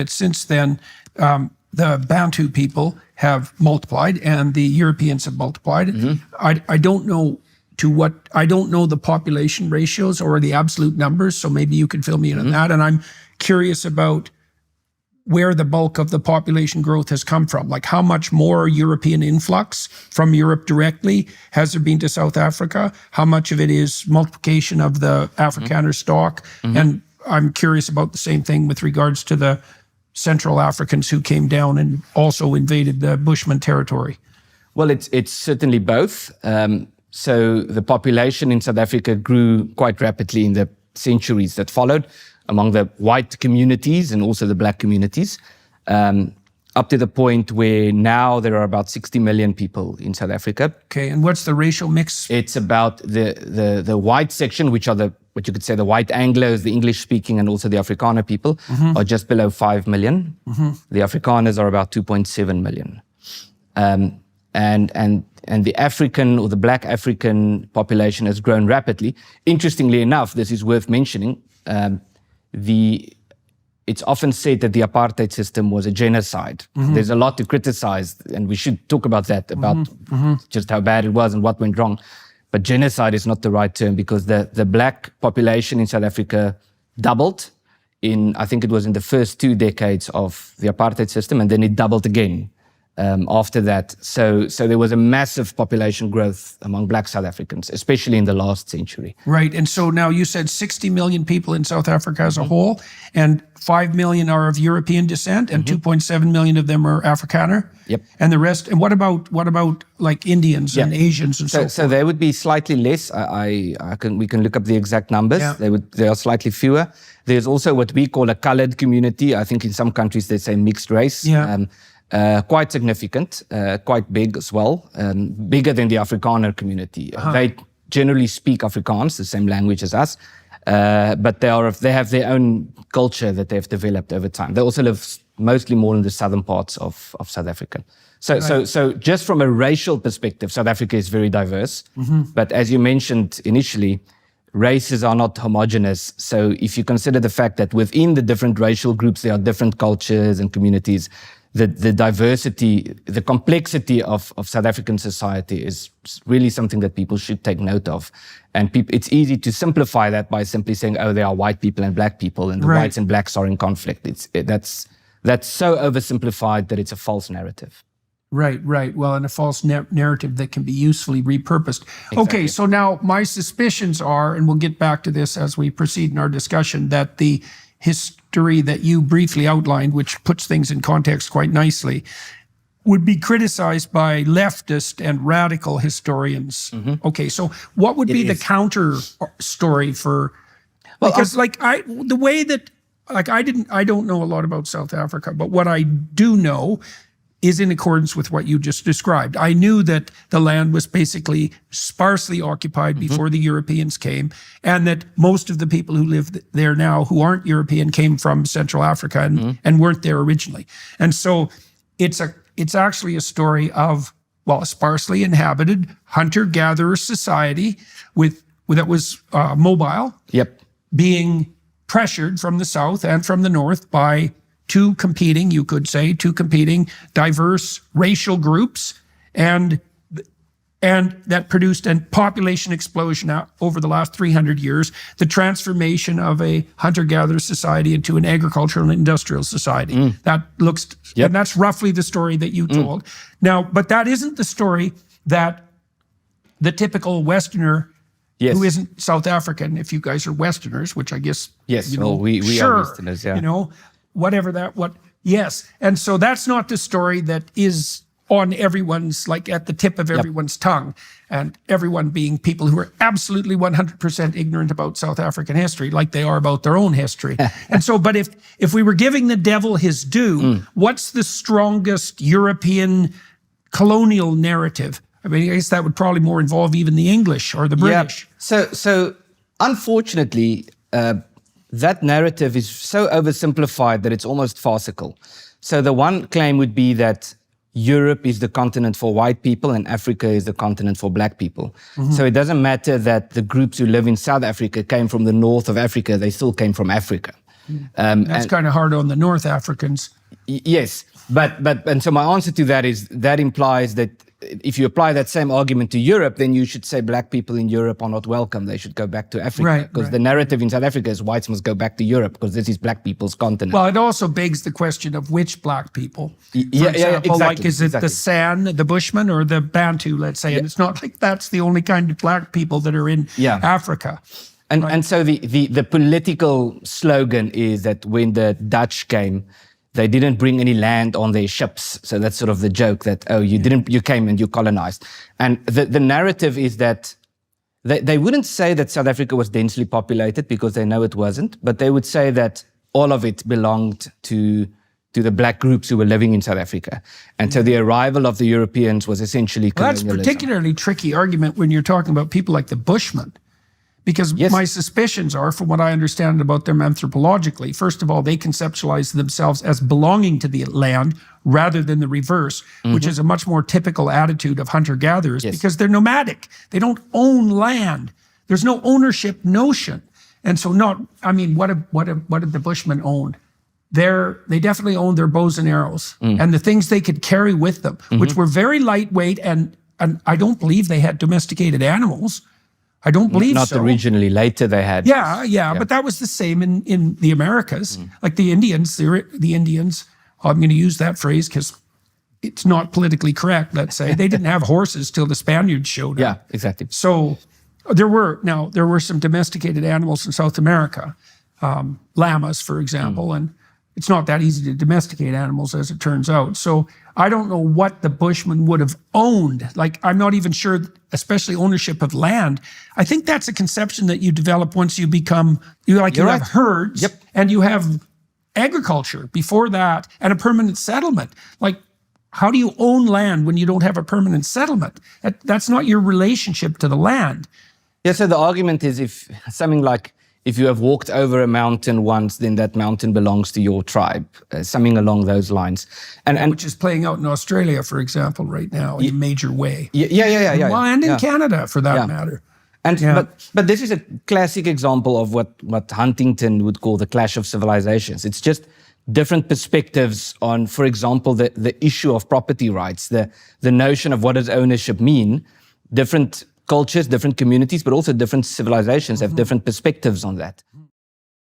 that since then, the Bantu people have multiplied and the Europeans have multiplied. I don't know I don't know the population ratios or the absolute numbers, so maybe you can fill me in on that. And I'm curious about where the bulk of the population growth has come from. Like how much more European influx from Europe directly has there been to South Africa? How much of it is multiplication of the Afrikaner stock? And I'm curious about the same thing with regards to the Central Africans who came down and also invaded the Bushman territory. Well, it's certainly both. So the population in South Africa grew quite rapidly in the centuries that followed among the white communities and also the black communities, up to the point where now there are about 60 million people in South Africa. Okay, and what's the racial mix? It's about the white section, which are what you could say the white Anglos, the English-speaking, and also the Afrikaner people, are just below 5 million. The Afrikaners are about 2.7 million. And the African or the black African population has grown rapidly. Interestingly enough, this is worth mentioning, it's often said that the apartheid system was a genocide. There's a lot to criticize, and we should talk about that, about just how bad it was and what went wrong. But genocide is not the right term, because the black population in South Africa doubled I think it was in the first 2 decades of the apartheid system, and then it doubled again after that. So there was a massive population growth among black South Africans, especially in the last century. Right, and so now you said 60 million people in South Africa as a whole, and 5 million are of European descent, and 2.7 million of them are Afrikaner. Yep. And the rest, and what about like Indians and Asians and so forth? So they would be slightly less. We can look up the exact numbers. Yeah. They are slightly fewer. There's also what we call a colored community. I think in some countries they say mixed race. Yeah. Quite significant, quite big as well, bigger than the Afrikaner community. They generally speak Afrikaans, the same language as us, but they have their own culture that they've developed over time. They also live mostly more in the southern parts of South Africa. So just from a racial perspective, South Africa is very diverse. But as you mentioned initially, races are not homogeneous. So if you consider the fact that within the different racial groups, there are different cultures and communities, the diversity, the complexity of South African society is really something that people should take note of. And it's easy to simplify that by simply saying, oh, there are white people and black people, and the whites and blacks are in conflict. That's so oversimplified that it's a false narrative. Right. Well, and a false narrative that can be usefully repurposed. Exactly. Okay, so now my suspicions are, and we'll get back to this as we proceed in our discussion, that the history that you briefly outlined, which puts things in context quite nicely, would be criticized by leftist and radical historians. Okay, so what would be the counter story for? Well, because I don't know a lot about South Africa, but what I do know is in accordance with what you just described. I knew that the land was basically sparsely occupied before the Europeans came, and that most of the people who live there now who aren't European came from Central Africa and weren't there originally. And so it's actually a story of, well, a sparsely inhabited hunter-gatherer society that was mobile, being pressured from the south and from the north by two competing diverse racial groups, and that produced a population explosion over the last 300 years, the transformation of a hunter-gatherer society into an agricultural and industrial society. That looks, and that's roughly the story that you told. Now, but that isn't the story that the typical Westerner who isn't South African, if you guys are Westerners, which I guess, we are Westerners, yes. And so that's not the story that is on everyone's, like at the tip of everyone's tongue, and everyone being people who are absolutely 100% ignorant about South African history, like they are about their own history. And so, but if we were giving the devil his due, what's the strongest European colonial narrative? I mean, I guess that would probably more involve even the English or the British. So unfortunately, that narrative is so oversimplified that it's almost farcical. So the one claim would be that Europe is the continent for white people and Africa is the continent for black people. So it doesn't matter that the groups who live in South Africa came from the north of Africa, they still came from Africa. That's kind of hard on the North Africans. Yes, and so my answer to that is that implies that if you apply that same argument to Europe, then you should say black people in Europe are not welcome. They should go back to Africa. Because the narrative in South Africa is whites must go back to Europe because this is black people's continent. Well, it also begs the question of which black people. For Yeah, example, exactly. like is it the San, the Bushmen, or the Bantu, let's say? And it's not like that's the only kind of black people that are in Africa. And so the political slogan is that when the Dutch came, they didn't bring any land on their ships. So that's sort of the joke that, oh, you came and you colonized. And the narrative is that they wouldn't say that South Africa was densely populated because they know it wasn't, but they would say that all of it belonged to the black groups who were living in South Africa. And so the arrival of the Europeans was essentially colonialism. That's a particularly tricky argument when you're talking about people like the Bushmen. Because my suspicions are, from what I understand about them anthropologically, first of all, they conceptualize themselves as belonging to the land rather than the reverse, which is a much more typical attitude of hunter-gatherers because they're nomadic. They don't own land. There's no ownership notion. And so what did the Bushmen own? They definitely owned their bows and arrows and the things they could carry with them, which were very lightweight, and I don't believe they had domesticated animals. I don't believe Not so. originally. Later they had. Yeah, but that was the same in the Americas. Like the Indians, the Indians, I'm going to use that phrase because it's not politically correct, let's say. They didn't have horses till the Spaniards showed up. Yeah, exactly. So there were some domesticated animals in South America, llamas, for example, and it's not that easy to domesticate animals, as it turns out. So I don't know what the Bushmen would have owned. Like, I'm not even sure, especially ownership of land. I think that's a conception that you develop once you become, you have herds and you have agriculture before that and a permanent settlement. Like, how do you own land when you don't have a permanent settlement? That's not your relationship to the land. Yeah, so the argument is if you have walked over a mountain once, then that mountain belongs to your tribe, something along those lines. And which is playing out in Australia, for example, right now in a major way. Yeah. Well, and in Canada, for that matter. But this is a classic example of what Huntington would call the clash of civilizations. It's just different perspectives on, for example, the issue of property rights, the notion of what does ownership mean. Different cultures, different communities, but also different civilizations have different perspectives on that.